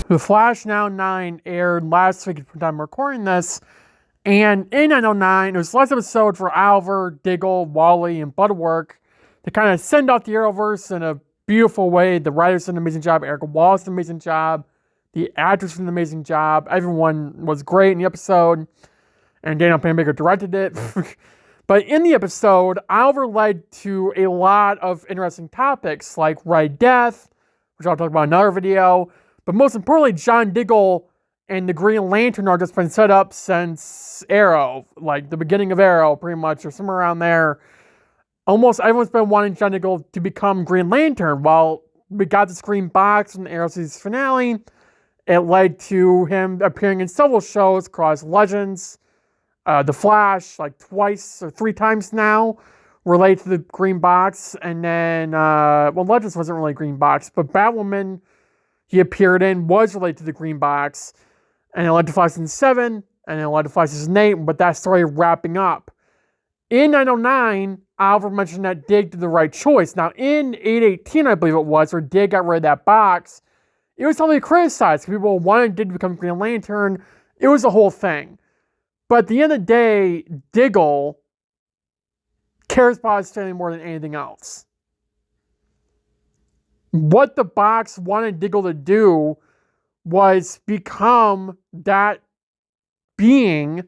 The Flash Now 9 aired last week at the time I'm recording this, and in 909, it was the last episode for Oliver, Diggle, Wally, and Butterwork to kind of send off the Arrowverse in a beautiful way. The writers did an amazing job, Erica Wallace did an amazing job, the actress did an amazing job, everyone was great in the episode, and Daniel Panabaker directed it. But in the episode, Oliver led to a lot of interesting topics like Red Death, which I'll talk about in another video. But most importantly, John Diggle and the Green Lantern are just been set up since Arrow, like the beginning of Arrow, pretty much, or somewhere around there. Almost everyone's been wanting John Diggle to become Green Lantern. While we got this green box in the Arrow season finale, it led to him appearing in several shows across Legends, The Flash, like twice or three times now, related to the green box. And then, well, Legends wasn't really a green box, but Batwoman he appeared in was related to the green box, and it led to Flash Season 7, and it led to Flash Season 8, but that story wrapping up. In 909, Oliver mentioned that Dig did the right choice. Now, in 818, I believe it was, where Dig got rid of that box, it was totally criticized. People wanted Dig to become Green Lantern. It was a whole thing. But at the end of the day, Diggle cares about his family more than anything else. What the box wanted Diggle to do was become that being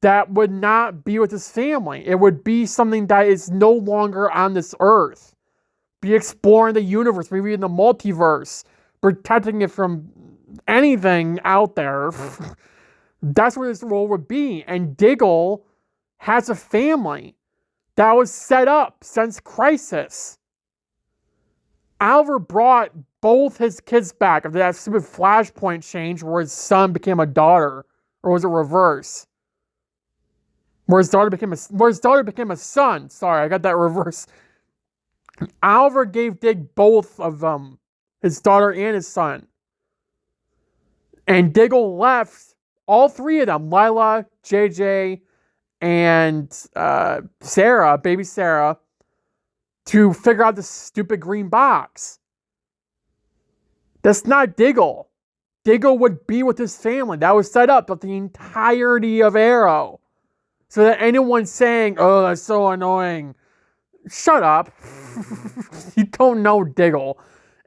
that would not be with his family. It would be something that is no longer on this earth. Be exploring the universe, maybe in the multiverse, protecting it from anything out there. That's what his role would be. And Diggle has a family that was set up since Crisis. Oliver brought both his kids back after that stupid Flashpoint change where his son became a daughter. Or was it reverse? Where his daughter became a son. Sorry, I got that reverse. Oliver gave Dig both of them. His daughter and his son. And Diggle left all three of them. Lila, JJ, and Sarah, baby Sarah, to figure out this stupid green box. That's not Diggle. Diggle would be with his family. That was set up with the entirety of Arrow. So that anyone saying, oh, that's so annoying. Shut up. You don't know Diggle.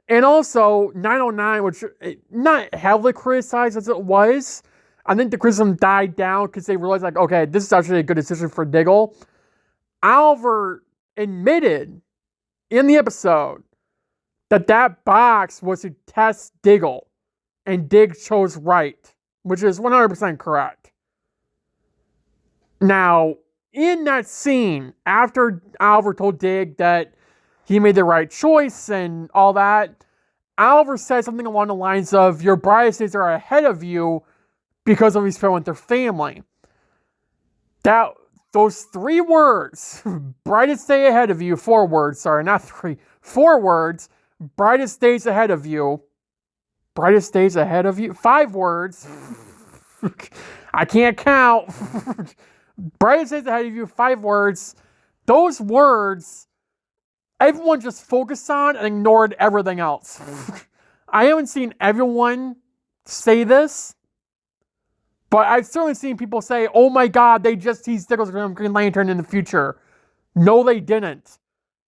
And also, 909, which not heavily criticized as it was. I think the criticism died down because they realized, like, okay, this is actually a good decision for Diggle. Oliver admitted in the episode that box was to test Diggle, and Dig chose right, which is 100% correct. Now, in that scene, after Oliver told Dig that he made the right choice and all that, Oliver said something along the lines of, your brightest days are ahead of you because of his spent with their family. Those three words, brightest day ahead of you, 4 words, sorry, not 3, 4 words, brightest days ahead of you, 5 words, I can't count, brightest days ahead of you, 5 words, those words, everyone just focused on and ignored everything else. I haven't seen everyone say this, but I've certainly seen people say, oh my god, they just teased Diggle's Green Lantern in the future. No, they didn't.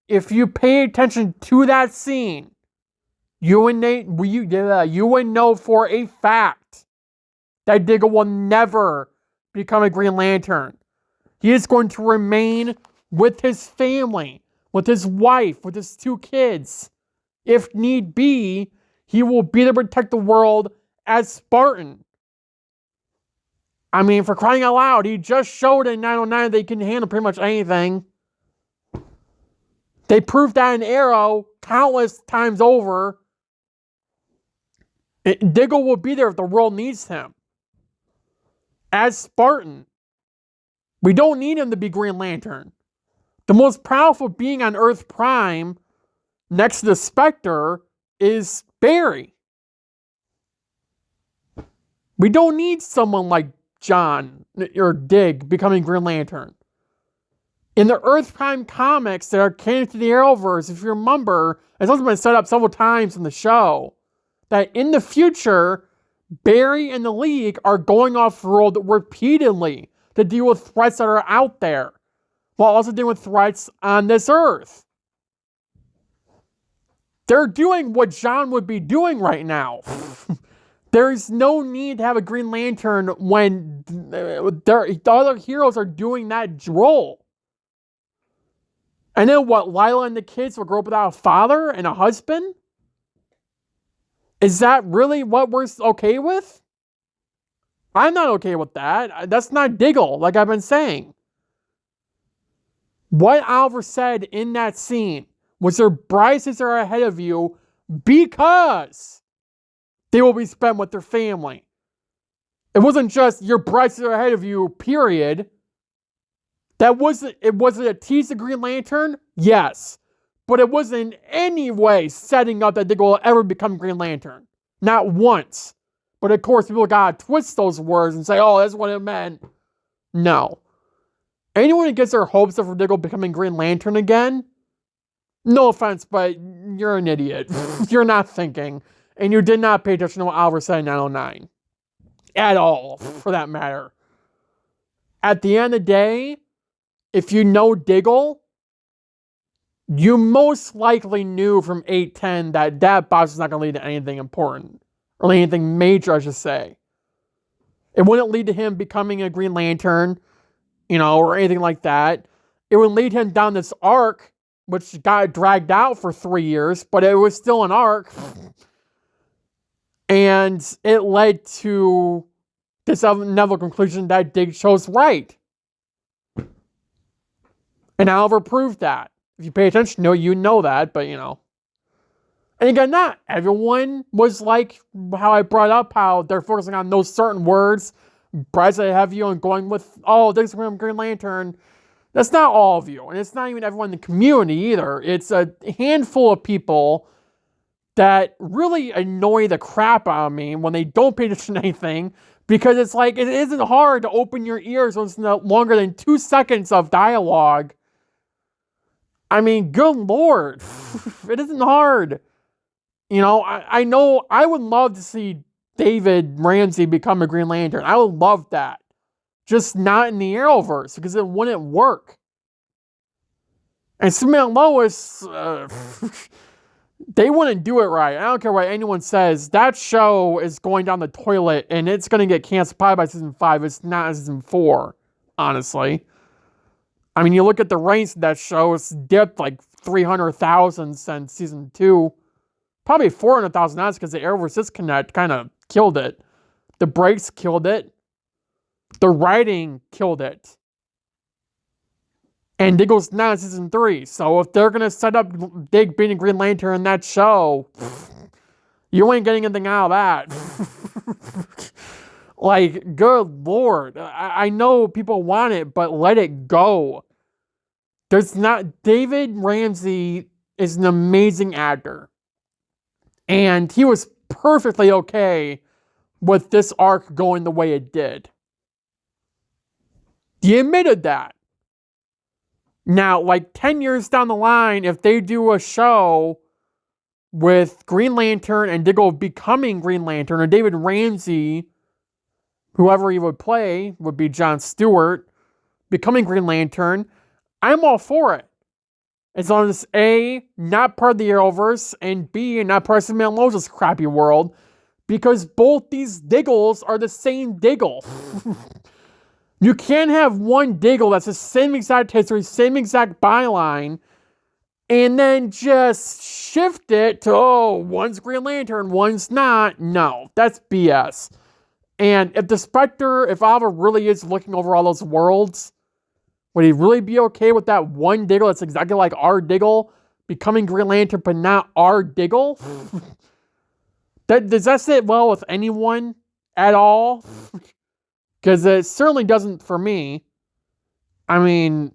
If you pay attention to that scene, you would know for a fact that Diggle will never become a Green Lantern. He is going to remain with his family, with his wife, with his 2 kids. If need be, he will be there to protect the world as Spartan. I mean, for crying out loud, he just showed in 909 that he can handle pretty much anything. They proved that in Arrow countless times over. Diggle will be there if the world needs him. As Spartan. We don't need him to be Green Lantern. The most powerful being on Earth Prime, next to the Spectre, is Barry. We don't need someone like John or Dig becoming Green Lantern. In the Earth Prime comics that are canon to the Arrowverse, if you remember, it's also been set up several times in the show, that in the future, Barry and the League are going off-world repeatedly to deal with threats that are out there, while also dealing with threats on this Earth. They're doing what John would be doing right now. There's no need to have a Green Lantern when the other heroes are doing that role. And then what, Lila and the kids will grow up without a father and a husband? Is that really what we're okay with? I'm not okay with that. That's not Diggle, like I've been saying. What Oliver said in that scene was their brides are ahead of you because they will be spent with their family. It wasn't just your brides are ahead of you, period. Was it a tease of Green Lantern? Yes. But it wasn't in any way setting up that Diggle will ever become Green Lantern. Not once. But of course, people gotta twist those words and say, oh, that's what it meant. No. Anyone who gets their hopes up for Diggle becoming Green Lantern again, no offense, but you're an idiot. You're not thinking. And you did not pay attention to what Oliver said in 909. At all, for that matter. At the end of the day, if you know Diggle, you most likely knew from 810 that that box is not going to lead to anything important. Or anything major, I should say. It wouldn't lead to him becoming a Green Lantern, or anything like that. It would lead him down this arc, which got dragged out for 3 years, but it was still an arc. And it led to this inevitable conclusion that Dig chose right. And Oliver proved that. If you pay attention, you know that, but And again, not everyone was like how I brought up, how they're focusing on those certain words, brides that have you, and going with, oh, Dig's Green Lantern. That's not all of you. And it's not even everyone in the community either. It's a handful of people that really annoy the crap out of me when they don't pay attention to anything, because it's like, it isn't hard to open your ears when it's no longer than 2 seconds of dialogue. I mean, good Lord. It isn't hard. I know I would love to see David Ramsey become a Green Lantern. I would love that. Just not in the Arrowverse, because it wouldn't work. And Superman and Lois, they wouldn't do it right. I don't care what anyone says. That show is going down the toilet, and it's going to get canceled probably by season 5. It's not season 4, honestly. I mean, you look at the ranks of that show, it's dipped like 300,000 since season 2. Probably 400,000 now, because the Arrowverse disconnect kind of killed it. The breaks killed it. The writing killed it. And Diggle's now in season 3. So if they're going to set up Dig being a Green Lantern in that show, you ain't getting anything out of that. Like, good Lord. I know people want it, but let it go. David Ramsey is an amazing actor. And he was perfectly okay with this arc going the way it did. He admitted that. Now, like 10 years down the line, if they do a show with Green Lantern and Diggle becoming Green Lantern, or David Ramsey, whoever he would play, would be Jon Stewart, becoming Green Lantern, I'm all for it. As long as A, not part of the Arrowverse, and B, not part of Superman Lois' crappy world, because both these Diggles are the same Diggle. You can't have one Diggle that's the same exact history, same exact byline, and then just shift it to, oh, one's Green Lantern, one's not. No, that's BS. And if Oliver really is looking over all those worlds, would he really be okay with that one Diggle that's exactly like our Diggle becoming Green Lantern, but not our Diggle? Does that sit well with anyone at all? Because it certainly doesn't for me. I mean,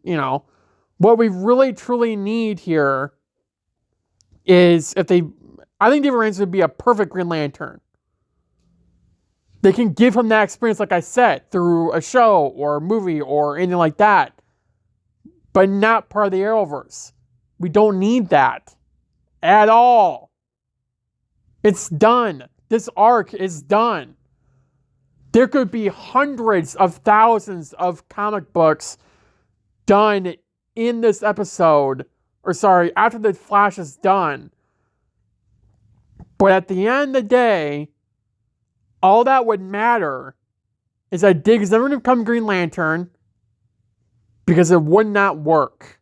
what we really truly need here is I think David Ramsey would be a perfect Green Lantern. They can give him that experience, like I said, through a show or a movie or anything like that. But not part of the Arrowverse. We don't need that. At all. It's done. This arc is done. There could be hundreds of thousands of comic books done in this episode, or sorry, after the Flash is done. But at the end of the day, all that would matter is that Diggle is never going to become Green Lantern because it would not work.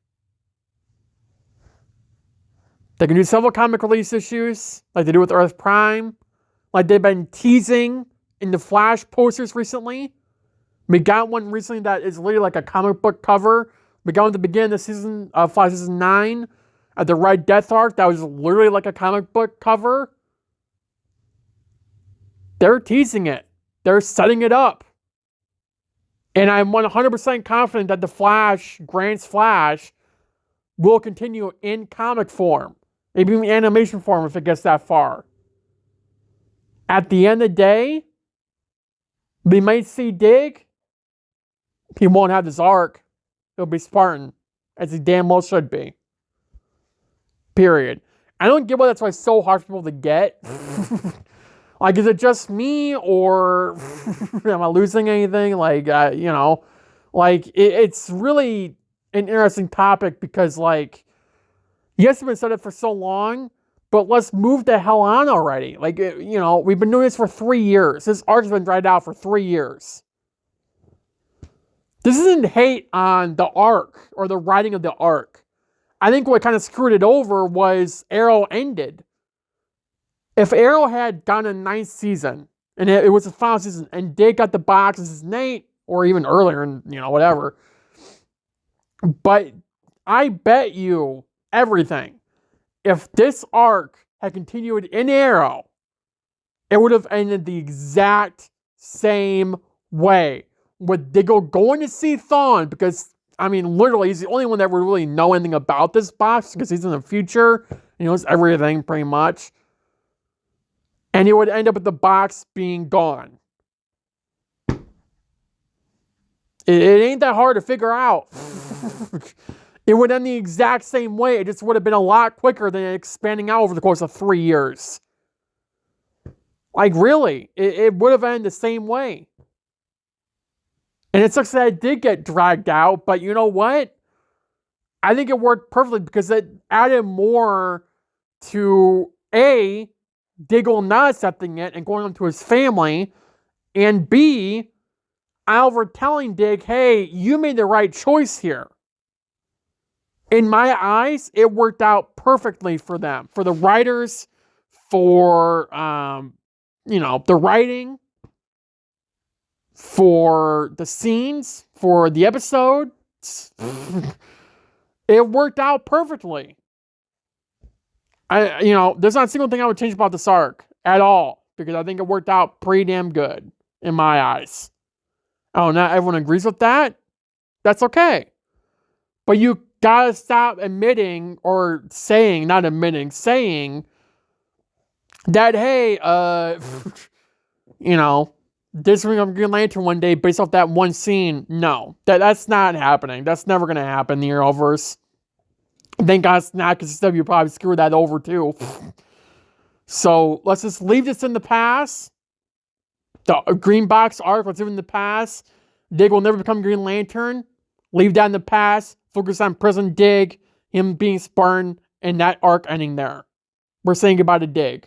They can do several comic release issues, like they do with Earth Prime, like they've been teasing in the Flash posters recently. We got one recently that is literally like a comic book cover. We got one at the beginning of the season, Flash Season 9, at the Red Death arc, that was literally like a comic book cover. They're teasing it. They're setting it up. And I'm 100% confident that the Flash, Grant's Flash, will continue in comic form. Maybe even animation form if it gets that far. At the end of the day, we might see Dig. He won't have this arc. He'll be Spartan, as he damn well should be. Period. I don't get why that's why it's so hard for people to get. Like, is it just me, or am I losing anything? Like, it's really an interesting topic because, like, yes, we've been set up for so long, but let's move the hell on already. Like, we've been doing this for 3 years. This arc has been dragged out for 3 years. This isn't hate on the arc or the writing of the arc. I think what kind of screwed it over was Arrow ended. If Arrow had done a 9th season, and it was the final season, and Dig got the box as Nate, or even earlier, and whatever. But I bet you everything, if this arc had continued in Arrow, it would have ended the exact same way. With Diggle going to see Thawne, because, literally, he's the only one that would really know anything about this box, because he's in the future, he knows everything, pretty much. And he would end up with the box being gone. It ain't that hard to figure out. It would end the exact same way. It just would have been a lot quicker than expanding out over the course of 3 years. Like, really. It would have ended the same way. And it sucks that it did get dragged out, but you know what? I think it worked perfectly because it added more to A, Diggle not accepting it and going on to his family, and B, Oliver telling Dig, hey, you made the right choice here. In my eyes, it worked out perfectly for them, for the writers, for the writing, for the scenes, for the episode. It worked out perfectly. There's not a single thing I would change about this arc at all, because I think it worked out pretty damn good in my eyes. Oh, not everyone agrees with that? That's okay. But you gotta stop admitting, or saying that, hey, this will become Green Lantern one day based off that one scene. No, that's not happening. That's never gonna happen in the Arrowverse. Thank God it's not, because CW probably screwed that over too. So let's just leave this in the past. The Green Box arc, let's leave it in the past. Dig will never become Green Lantern. Leave that in the past. Focus on Prison Dig, him being Spartan, and that arc ending there. We're saying goodbye to Dig.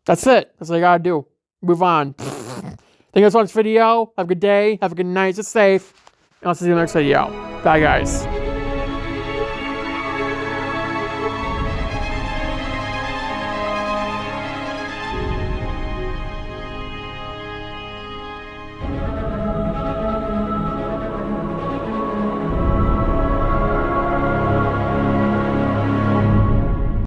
That's it. That's what I gotta do. Move on. Thank you guys for watching this video. Have a good day. Have a good night. Stay safe. And I'll see you in the next video. Bye, guys.